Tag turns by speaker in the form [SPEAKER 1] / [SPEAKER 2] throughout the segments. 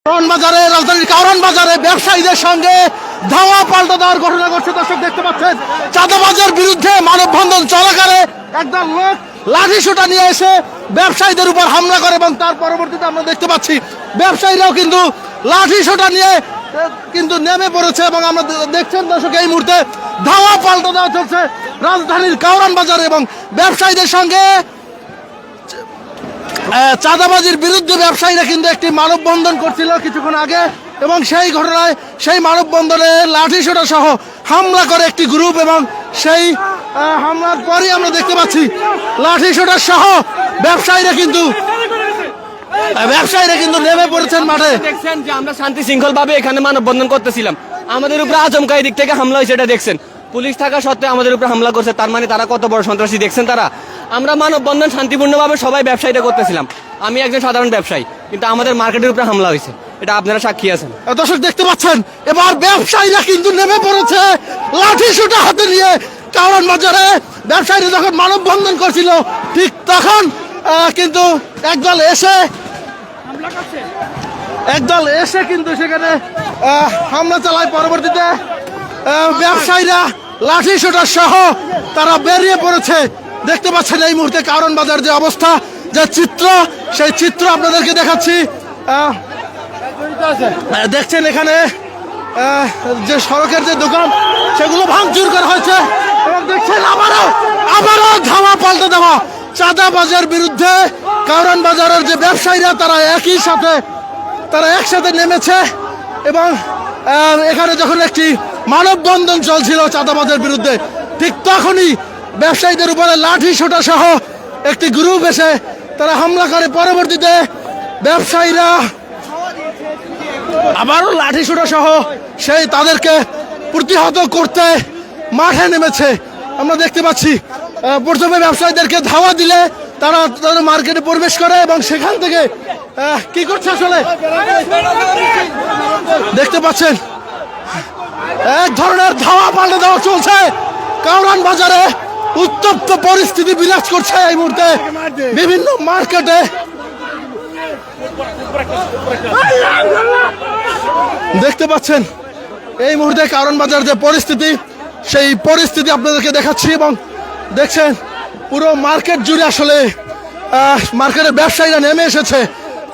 [SPEAKER 1] কারওয়ান বাজারে রাজধানীর কারওয়ান বাজারে ব্যবসায়ীদের সঙ্গে ধাওয়া পাল্টা দেওয়ার ঘটনা ঘটছে। দর্শক দেখতে পাচ্ছেন চাঁদাবাজের বিরুদ্ধে মানববন্ধন চলাকালে একদল লোক লাঠি সোঁটা নিয়ে এসে ব্যবসায়ীদের উপর হামলা করে এবং তার পরবর্তীতে আমরা দেখতে পাচ্ছি ব্যবসায়ীরাও কিন্তু লাঠি সোঁটা নিয়ে কিন্তু নেমে পড়েছে এবং আমরা দেখছেন দর্শক এই মুহূর্তে ধাওয়া পাল্টা দেওয়া চলছে রাজধানীর কারওয়ান বাজারে এবং ব্যবসায়ীদের সঙ্গে চাঁদাবাজির বিরুদ্ধে ব্যবসায়ীরা কিন্তু একটি মানববন্ধন করছিল কিছুক্ষণ আগে এবং সেই ঘটনায় সেই মানববন্ধনে লাঠিসোঁটা সহ হামলা করে একটি গ্রুপ এবং সেই হামলার পরই আমরা দেখতে পাচ্ছি লাঠিসোঁটা সহ ব্যবসায়ীরা কিন্তু নেমে পড়েছেন মাঠে।
[SPEAKER 2] দেখছেন যে আমরা শান্তি শৃঙ্খল ভাবে এখানে মানববন্ধন করতেছিলাম, আমাদের উপরে আচমকা দিক থেকে হামলা হয়েছে, এটা দেখছেন। পুলিশ থাকা সত্ত্বেও আমাদের উপরে হামলা করছে, তার মানে তারা কত বড় সন্ত্রাসী দেখছেন তারা। আমরা মানববন্ধন শান্তিপূর্ণভাবে সবাই ব্যবসায়ীরা করতেছিলাম, আমি একজন সাধারণ ব্যবসায়ী, কিন্তু আমাদের মার্কেটের উপরে হামলা হয়েছে, এটা আপনারা সাক্ষী আছেন।
[SPEAKER 1] দর্শক দেখতে পাচ্ছেন এবার ব্যবসায়ীরা কিন্তু নেমে পড়েছে লাঠিসোঁটা হাতে নিয়ে কারওয়ান বাজারে। ব্যবসায়ীরা যখন মানববন্ধন করছিল ঠিক তখন কিন্তু একদল এসে কিন্তু সেখানে হামলা চালায়। পরবর্তীতে ব্যবসায়ীরা লাঠিসোঁটা সহ তারা বেরিয়ে পড়েছে। দেখতে পাচ্ছেন এই মুহূর্তে কারওয়ান বাজার যে অবস্থা, যে চিত্র, সেই চিত্র আপনাদেরকে দেখাচ্ছি। দেখছেন এখানে যে সড়কের যে দোকান সেগুলো ভাঙচুর করা হয়েছে এবং দেখছেন আবারও ধাওয়া পাল্টে দেওয়া চাঁদাবাজের বিরুদ্ধে। কারওয়ান বাজারের যে ব্যবসায়ীরা তারা একসাথে নেমেছে এবং এখানে যখন একটি মানববন্ধন চলছিল চাঁদাবাজের বিরুদ্ধে ঠিক তখনই ব্যবসায়ীদের উপরে লাঠিসোঁটা সহ একটি গ্রুপ এসে তারা হামলা করে। পরবর্তীতে ব্যবসায়ীরা আবারও লাঠিসোঁটা সহ তাদেরকে প্রতিহত করতে মাঠে নেমেছে। আমরা দেখতে পাচ্ছি প্রথমে ব্যবসায়ীদেরকে ধাওয়া দিলে তারা তাদের মার্কেটে প্রবেশ করে এবং সেখান থেকে কি করছে আসলে দেখতে পাচ্ছেন এক ধরনের ধাওয়া পাল্টে দেওয়া চলছে। কারওয়ান বাজারে উত্তপ্ত পরিস্থিতি বিরাজ করছে এই মুহূর্তে বিভিন্ন মার্কেটে। দেখতে পাচ্ছেন এই মুহূর্তে কারওয়ান বাজার যে পরিস্থিতি, সেই পরিস্থিতি আপনাদেরকে দেখাচ্ছি এবং দেখছেন পুরো মার্কেট জুড়ে আসলে মার্কেটের ব্যবসায়ীরা নেমে এসেছে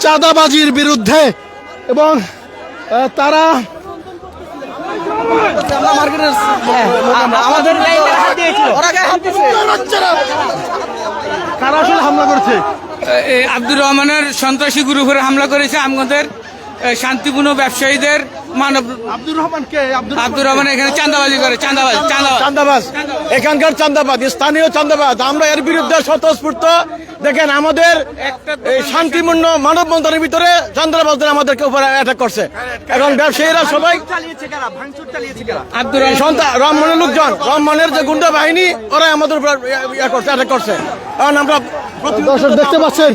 [SPEAKER 1] চাঁদাবাজির বিরুদ্ধে এবং তারা কারা আসলে হামলা করেছে?
[SPEAKER 3] আব্দুর রহমানের সন্ত্রাসী গ্রুপের হামলা করেছে আমাদের শান্তিপূর্ণ ব্যবসায়ীদের।
[SPEAKER 1] আব্দুর রহমান কে?
[SPEAKER 3] আব্দুর রহমান এখানে চাঁদাবাজি করে,
[SPEAKER 4] চাঁদাবাজ, এখানকার চাঁদাবাজ, স্থানীয় চাঁদাবাজ। আমরা এর বিরুদ্ধে স্বতঃস্ফূর্ত। দেখেন আমাদের শান্তিপূর্ণ মানববন্ধনের ভিতরে চাঁদাবাজদের আমাদেরকে উপরে অ্যাটাক করছে। এখন ব্যবসায়ীরা সবাই
[SPEAKER 3] আব্দুর
[SPEAKER 4] রহমানের লোকজন, রহমানের যে গুন্ডা বাহিনী, ওরা আমাদের উপর অ্যাটাক করছে। কারণ আমরা
[SPEAKER 1] দর্শক দেখতে পাচ্ছেন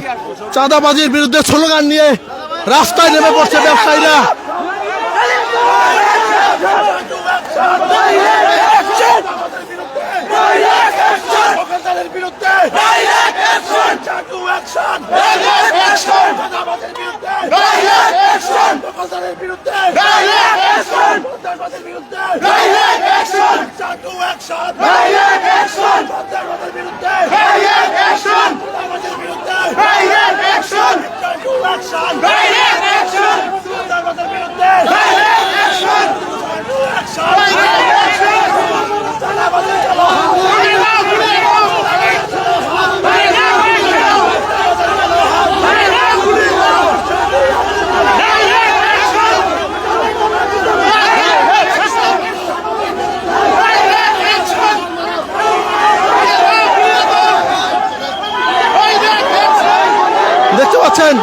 [SPEAKER 1] চাঁদাবাজির বিরুদ্ধে স্লোগান নিয়ে রাস্তায় নেমে পড়ছে ব্যবসায়ীরা। দেখতে পাচ্ছেন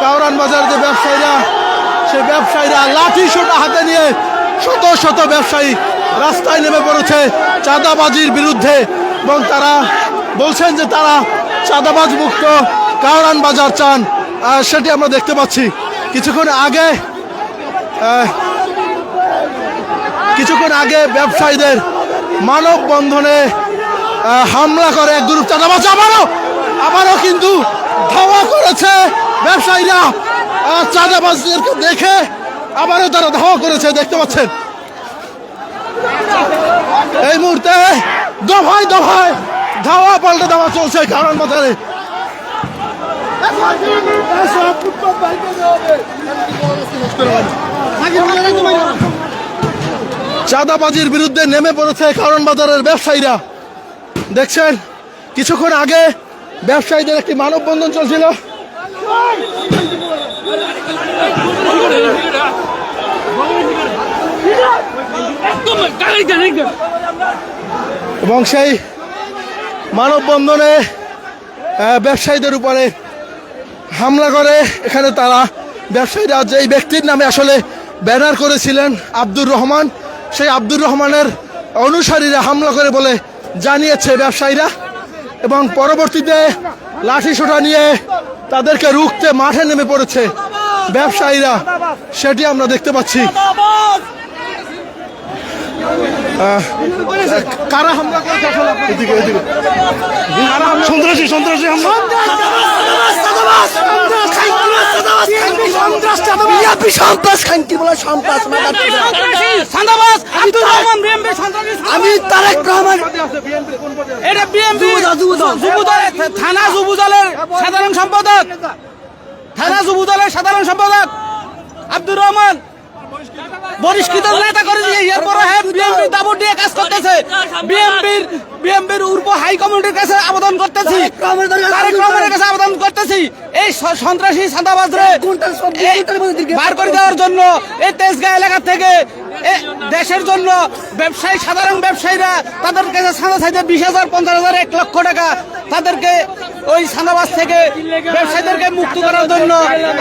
[SPEAKER 1] কারওয়ান বাজার যে ব্যবসায়ীরা, সেই ব্যবসায়ীরা লাঠিসোঁটা হাতে নিয়ে শত শত ব্যবসায়ী রাস্তায় নেমে পড়েছে চাঁদাবাজির বিরুদ্ধে এবং তারা বলছেন যে তারা চাঁদাবাজ মুক্ত কারওয়ান বাজার চান। সেটি আমরা দেখতে পাচ্ছি। কিছুক্ষণ আগে ব্যবসায়ীদের মানববন্ধনে হামলা করে এক গ্রুপ চাঁদাবাজ। আবারও কিন্তু ধাওয়া করেছে ব্যবসায়ীরা। চাঁদাবাজদেরকে দেখে আবারও তারা ধাওয়া করেছে, দেখতে পাচ্ছেন। এই মুহূর্তে দফায় দফায় ধাওয়া পাল্টা ধাওয়া চলছে কারণ বাজারে। চাঁদাবাজির বিরুদ্ধে নেমে পড়েছে কারণ বাজারের ব্যবসায়ীরা। দেখছেন কিছুক্ষণ আগে ব্যবসায়ীদের একটি মানববন্ধন চলছিল, এবং সেই মানববন্ধনে ব্যবসায়ীদের উপরে হামলা করে। এখানে তারা ব্যবসায়ীরা যেই ব্যক্তির নামে আসলে ব্যানার করেছিলেন আব্দুর রহমান, সেই আব্দুর রহমানের অনুসারীরা হামলা করে বলে জানিয়েছে ব্যবসায়ীরা, এবং পরবর্তীতে লাঠিসোঁটা নিয়ে তাদেরকে রুখতে মাঠে নেমে পড়েছে ব্যবসায়ীরা, সেটি আমরা দেখতে পাচ্ছি। কারা হামলা করেছে আসলে? এদিকে এদিকে সন্ত্রাসী সন্ত্রাসী হামলা।
[SPEAKER 5] আমি তারেক রহমান,
[SPEAKER 3] এটা বিএমপি থানা যুবদলের সাধারণ সম্পাদক, থানা যুবদলের সাধারণ সম্পাদক আব্দুর রহমান বহিষ্কৃত নেতা করে দিয়ে এরপরে বিএমপি দাবর দিয়ে কাজ করতেছে। বিএমপির উর্ব হাই কমিটির কাছে আবেদন করতেছি, তারেক রহমানের কাছে আবেদন করতেছি এই সন্ত্রাসী চাঁদাবাজরে বার করে দেওয়ার জন্য। এই তেজগাঁ এলাকা থেকে দেশের জন্য ব্যবসায়ী, সাধারণ ব্যবসায়ীরা তাদের কাছে চাঁদা চাইতে 20,000, 50,000, 1 লক্ষ টাকা, তাদেরকে ওই চাঁদাবাজ থেকে ব্যবসায়ীদেরকে মুক্ত করার জন্য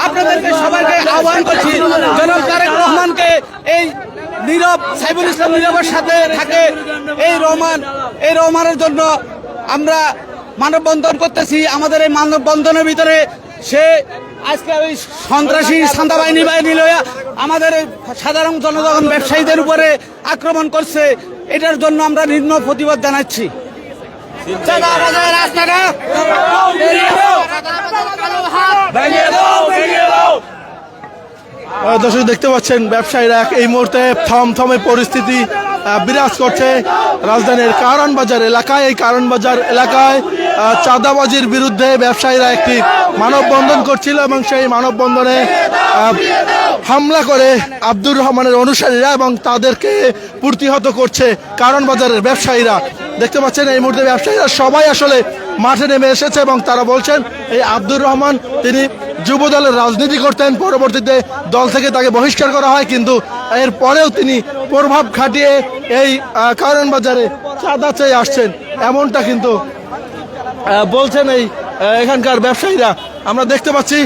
[SPEAKER 3] আপনাদেরকে সবাইকে আহ্বান করছি। জনাব তারেক রহমানকে, এই নীরব সাইফুল ইসলাম নীরবের সাথে থাকে এই রহমানের জন্য আমরা মানববন্ধন করতেছি। আমাদের এই মানববন্ধনের ভিতরে সে আজকে ওই সন্ত্রাসী চাঁদা বাহিনী লইয়া আমাদের সাধারণ জনগণ ব্যবসায়ীদের উপরে আক্রমণ করছে, এটার জন্য আমরা নিম্ন প্রতিবাদ জানাচ্ছি।
[SPEAKER 1] দর্শক দেখতে পাচ্ছেন ব্যবসায়ীরা এই মুহূর্তে থমথমে পরিস্থিতি বিরাজ করছে রাজধানীর কারণ বাজার এলাকায়। এই কারণ বাজার এলাকায় চাঁদাবাজির বিরুদ্ধে ব্যবসায়ীরা একটি মানববন্ধন করছিল, এবং সেই মানববন্ধনে হামলা করে আব্দুর রহমানের অনুসারীরা, এবং তাদেরকে প্রতিহত করছে কারণ বাজারের ব্যবসায়ীরা। দেখতে পাচ্ছেন এই মুহূর্তে ব্যবসায়ীরা সবাই আসলে মাঠে নেমে এসেছে, এবং তারা বলছেন এই আব্দুর রহমান তিনি যুব দলের রাজনীতি করতেন, পরবর্তীতে দল থেকে তাকে বহিষ্কার করা হয়, কিন্তু এর পরেও তিনি প্রভাব খাটিয়ে এই কারণ বাজারে চাঁদা চেয়ে আসছেন, এমনটা কিন্তু বলছেন এই এখানকার ব্যবসায়ীরা। আমরা দেখতে পাচ্ছি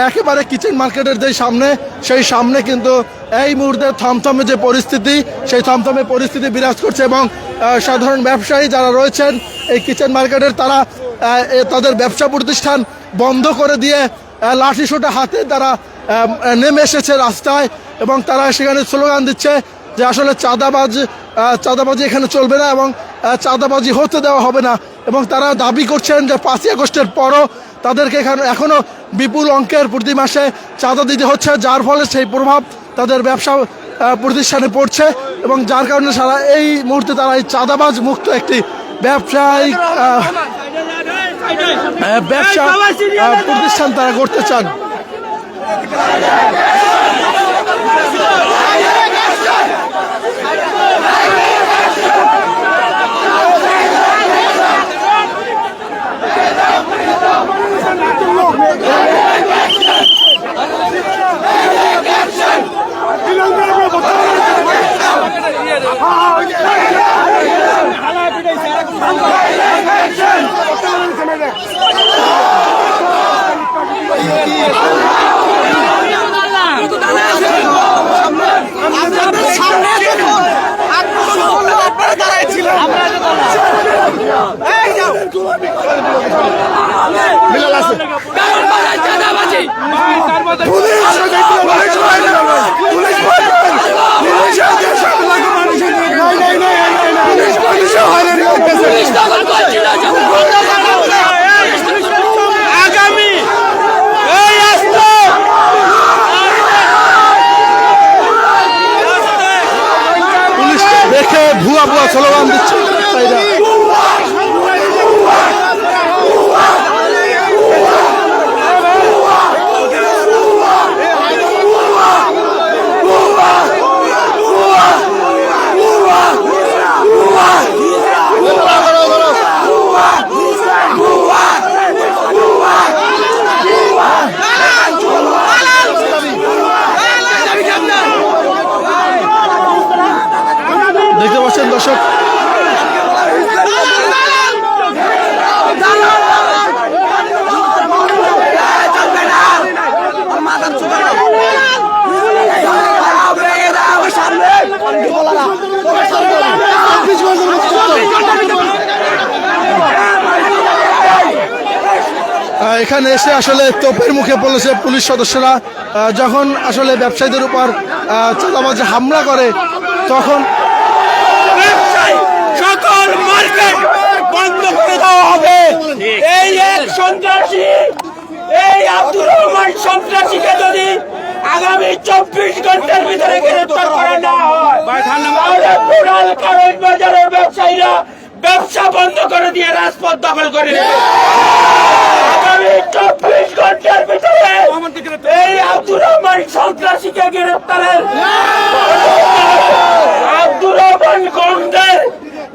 [SPEAKER 1] একেবারে কিচেন মার্কেটের যে সামনে, সেই সামনে কিন্তু এই মুহূর্তে থমথমে যে পরিস্থিতি, সেই থমথমে পরিস্থিতি বিরাজ করছে, এবং সাধারণ ব্যবসায়ী যারা রয়েছেন এই কিচেন মার্কেটের, তারা তাদের ব্যবসা প্রতিষ্ঠান বন্ধ করে দিয়ে লাঠিসোঁটা হাতে তারা নেমে এসেছে রাস্তায়, এবং তারা সেখানে স্লোগান দিচ্ছে যে আসলে চাঁদাবাজি এখানে চলবে না, এবং চাঁদাবাজি হতে দেওয়া হবে না। এবং তারা দাবি করছেন যে 5ই আগস্টের পরও তাদেরকে এখনো বিপুল অঙ্কের প্রতি মাসে চাঁদা দিতে হচ্ছে, যার ফলে সেই প্রভাব তাদের ব্যবসা প্রতিষ্ঠানে পড়ছে, এবং যার কারণে সারা এই মুহূর্তে তারা এই চাঁদাবাজ মুক্ত একটি ব্যবসায়িক ব্যবসা প্রতিষ্ঠান তারা করতে চান।
[SPEAKER 3] আগামী এই আসলো
[SPEAKER 1] ভুয়া ভুয়া স্লোগান দিচ্ছে ব্যবসায়ীরা। দেখতে পাচ্ছেন দর্শক, এখানে এসে আসলে তোপের মুখে পড়েছে পুলিশ সদস্যরা। যখন আসলে ব্যবসায়ীদের উপর চাঁদাবাজি হামলা করে তখন
[SPEAKER 3] সকল মার্কেট বন্ধ করে দেওয়া হবে। এই এক সন্ত্রাসী, এই আব্দুর রহমান সন্ত্রাসীকে যদি আগামী 24 ঘন্টার ভিতরে গ্রেফতার করা না হয় তাহলে পুরাল কারণ বাজারের ব্যবসায়ীরা ব্যবসা বন্ধ করে দিয়ে রাজপথ দখল করে নেবে। আগামী 24 ঘন্টার ভিতরে এই আব্দুর রহমান সন্ত্রাসীকে গ্রেফতারের আব্দুর রহমান গঙ্গের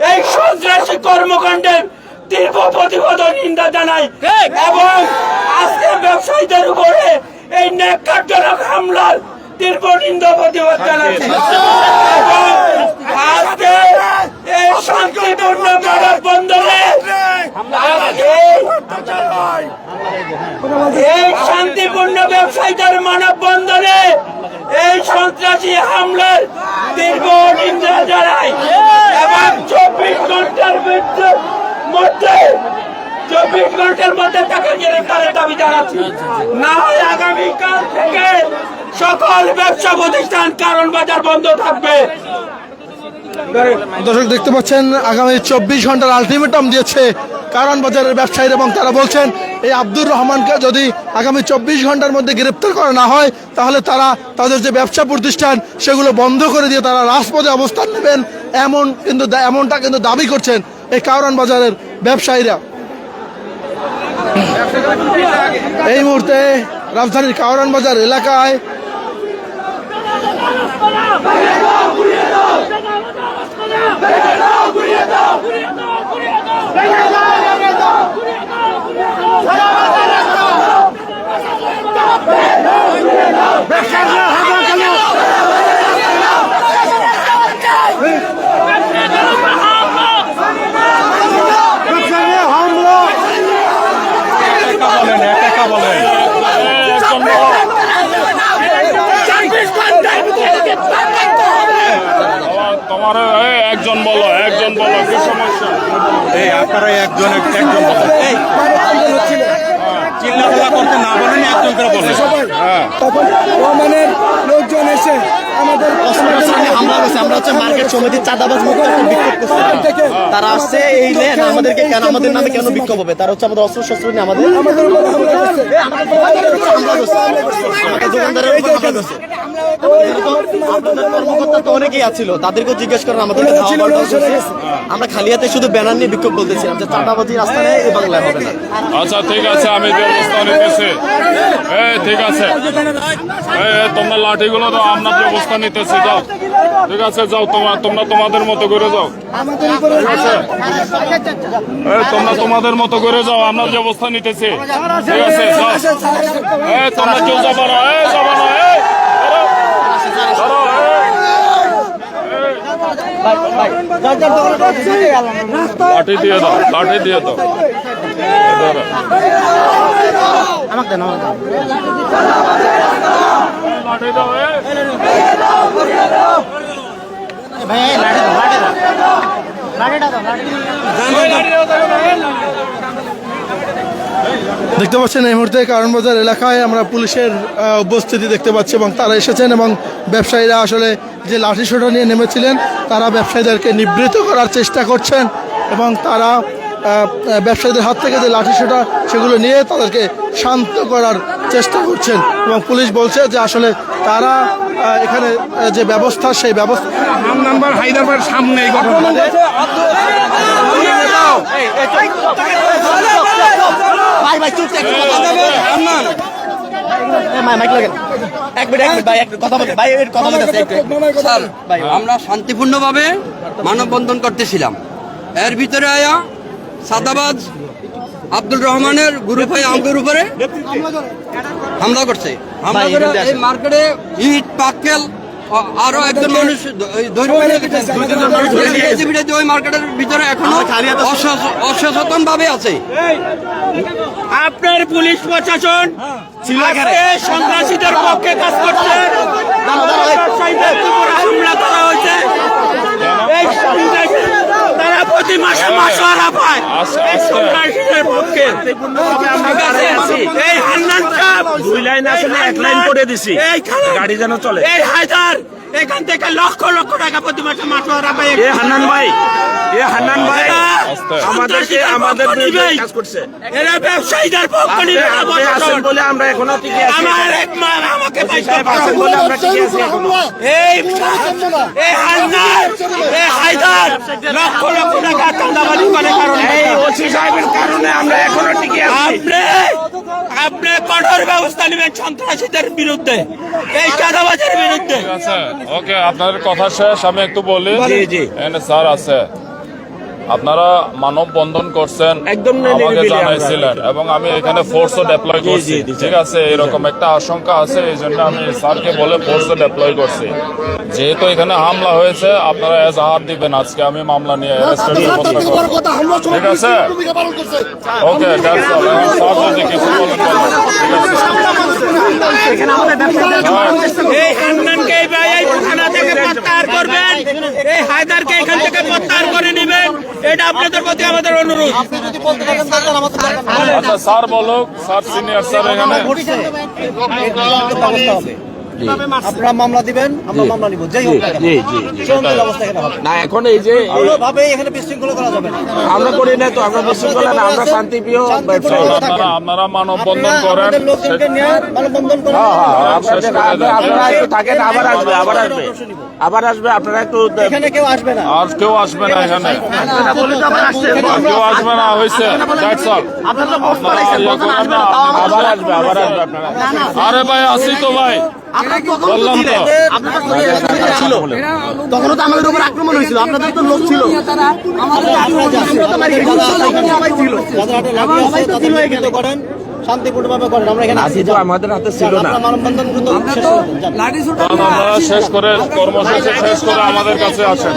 [SPEAKER 3] এই সন্ত্রাসী কর্মকাণ্ডের তীব্র প্রতিবাদ ও নিন্দা জানাই এবং আজকে ব্যবসায়ীদের উপরে এই ন্যাক্কারজনক হামলার তীব্র নিন্দা প্রতিবাদ জানাচ্ছি এবং আজকে এই শান্তিপূর্ণ মানববন্ধনে এই শান্তিপূর্ণ ব্যবসায়ীদের মানববন্ধনে এই সন্ত্রাসী হামলার তীব্র নিন্দা জানাই এবং 24 ঘন্টার মধ্যে 24 ঘন্টার মধ্যে তাকে গ্রেফতারের দাবি জানাচ্ছি। না হয় আগামীকাল থেকে সকল ব্যবসা প্রতিষ্ঠান কারণ বাজার বন্ধ থাকবে।
[SPEAKER 1] দর্শক দেখতে পাচ্ছেন আগামী 24 ঘন্টার আলটিমেটাম দিয়েছে কারণ বাজারের ব্যবসায়ীরা এবং তারা বলছেন এই আব্দুর রহমানকে যদি আগামী 24 ঘন্টার মধ্যে গ্রেপ্তার করা না হয় তাহলে তারা তাদের যে ব্যবসা প্রতিষ্ঠান সেগুলো বন্ধ করে দিয়ে তারা রাজপথে অবস্থান নেবেন, এমনটা কিন্তু দাবি করছেন এই কারণ বাজারের ব্যবসায়ীরা। এই মুহূর্তে রাজধানীর কারণ বাজার এলাকায়
[SPEAKER 5] তোমার একজন বলো কি সমস্যা? এই আপনারা একজন বলো, চিল্লাপাল্লা করতে না বলেন, একজন করে বলেন।
[SPEAKER 6] তখন রহমানের লোকজন এসে আমাদের
[SPEAKER 4] হামলা করেছে। আমরা হচ্ছে মার্কেট সমিতির চাঁদাবাজ মুক্ত একটা বিক্ষোভ করছি। তারা আসছে এই নেন আমাদেরকে কেন, আমাদের নামে কেন বিক্ষোভ হবে? তারা হচ্ছে আমাদের অস্ত্র শস্ত্র নিয়ে আমাদের দোকানদারের উপর হামলা করছে। আপনাদের কর্মকর্তা তো অনেকেই আছিল, তাদেরকেও জিজ্ঞেস করেন আমাদেরকে ধাওয়া পাল্টা করছে। আমরা খালি হাতে শুধু ব্যানার নিয়ে বিক্ষোভ বলতেছিলাম যে চাঁদাবাজি রাস্তা নেই, এই বাংলায় হবে না।
[SPEAKER 5] আচ্ছা ঠিক আছে, আমি ব্যবস্থা নিতেছি। ঠিক আছে, তোমরা লাঠিগুলো দাও, আমরা ব্যবস্থা নিতেছি। যাও, ঠিক আছে, যাও, তোমরা তোমাদের মতো করে যাও। তোমরা তোমাদের মতো করে যাও, আমরা ব্যবস্থা নিতেছি। ঠিক আছে, যাও। তোমরা কেউ যাবো না, যাবো না। লাঠি দিয়ে দাও, লাঠি দিয়ে দাও। লাঠি দাও।
[SPEAKER 1] দেখতে পাচ্ছেন এই মুহূর্তে কারণ বাজার এলাকায় আমরা পুলিশের উপস্থিতি দেখতে পাচ্ছি এবং তারা এসেছেন এবং ব্যবসায়ীরা আসলে যে লাঠিসোঁটা নিয়ে নেমেছিলেন তারা ব্যবসায়ীদেরকে নিবৃত্ত করার চেষ্টা করছেন এবং তারা ব্যবসায়ীদের হাত থেকে যে লাঠিসোঁটা সেগুলো নিয়ে তাদেরকে শান্ত করার চেষ্টা করছেন এবং পুলিশ বলছে যে আসলে তারা এখানে যে ব্যবস্থা সেই ব্যবস্থা
[SPEAKER 3] নাম্বার হায়দ্রাবাদের সামনে এই ঘটনা
[SPEAKER 7] স্যার আমরা শান্তিপূর্ণভাবে মানববন্ধন করতেছিলাম, এর ভিতরে আয়া সাদাবাজ আব্দুল রহমানের গ্রুপ হয়ে আমাদের উপরে হামলা করছে। হামলা করে এই মার্কেটে ইট পাক্কেল আরো একজন মানুষ ওই মার্কেটের ভিতরে এখনো অসচেতন ভাবে আছে।
[SPEAKER 3] আপনার পুলিশ প্রশাসন সন্ত্রাসীদের পক্ষে কাজ করছে, হামলা করা হয়েছে। এই সন্ত্রাসী তারা প্রতি মাসে মাসোয়ারা পায় এই সন্ত্রাসীদের পক্ষে। এই হান্নান সাহেব 2 লাইন আসলে 1 লাইন করে দিছি, গাড়ি যেন চলে। এই হায়দার এখান থেকে লক্ষ লক্ষ টাকা প্রতি মাসে মাসোয়ারা পায়। এ হান্নান ভাই আমাদের বিরুদ্ধে কাজ করছে। এরা ব্যবসায়ীদের পক্ষে নিবে বলে আমরা এখনো টিকে আছি। আমার এক মা আমাকে বলে আমরা টিকে আছি এখনো। এই হান্নান এই হায়দার লক্ষ লক্ষ টাকা চাঁদাবাজি করে কারণে, এই ওসি সাহেবের কারণে আমরা এখনো টিকে আছি। আপনি কঠোর ব্যবস্থা নেবেন সন্ত্রাসীদের বিরুদ্ধে, এই চাঁদাবাজের বিরুদ্ধে।
[SPEAKER 5] ঠিক আছে, ওকে, আপনার কথা শেষ, আমি একটু বলি। এখানে স্যার আছে, আপনারা মানববন্ধন করছেন, আমাকে জানাইছিলেন এবং আমি এখানে ফোর্সও ডেপ্লয় করছি। ঠিক আছে, এরকম একটা আশঙ্কা আছে, এই জন্য আমি স্যারকে বলে ফোর্সও ডেপ্লয় করছি। যেহেতু এখানে হামলা হয়েছে, আপনারা এজাহার দিবেন আজকে, আমি মামলা নিয়ে ঠিক আছে। ওকে, দ্যাটস অল। স্যার যদি কিছু বলেন
[SPEAKER 3] এই হান্নানকে এই থানা থেকে প্রত্যাহার করবেন, এই হায়দারকে এখান থেকে প্রত্যাহার করে নেবেন, এটা আপনাদের প্রতি আমাদের অনুরোধ।
[SPEAKER 5] আচ্ছা, স্যার বলুক, স্যার সিনিয়র স্যার এখানে।
[SPEAKER 4] আপনারা মামলা দিবেন, আমরা মামলা নিব, যেই হোক না কেন। সুন্দর অবস্থা এখানে হবে
[SPEAKER 3] না, এখন এই যে
[SPEAKER 4] ভাবে এখানে বিশৃঙ্খলা করা যাবে না।
[SPEAKER 3] আমরা করি না তো, আমরা বিশৃঙ্খলা না, আমরা শান্তিপ্রিয় ব্যবসায়ী।
[SPEAKER 5] আপনারা মানববন্ধন করেন,
[SPEAKER 4] আমাদের লোকজনকে নিয়ে মানববন্ধন করেন।
[SPEAKER 3] আপনারা একটু থাকেন, আবার আসবে আপনারা একটু।
[SPEAKER 4] এখানে কেউ আসবে না,
[SPEAKER 5] আর কেউ আসবে না এখানে, আর কেউ আসবে না, হয়েছে। That's all.
[SPEAKER 3] আবার আসবে আপনারা।
[SPEAKER 5] আরে ভাই, আসি তো ভাই, বললাম তো।
[SPEAKER 1] তখনও তো আমাদের উপর আক্রমণ হয়েছিল, আপনাদের তো লোক ছিল।
[SPEAKER 4] করেন শান্তিপূর্ণভাবে করেন, আমরা এখানে আছি
[SPEAKER 3] তো, আমাদের হাতে ছিল না।
[SPEAKER 4] মানববন্ধন
[SPEAKER 5] আপনারা শেষ করে কর্মসূচি শেষ করে আমাদের কাছে আসেন।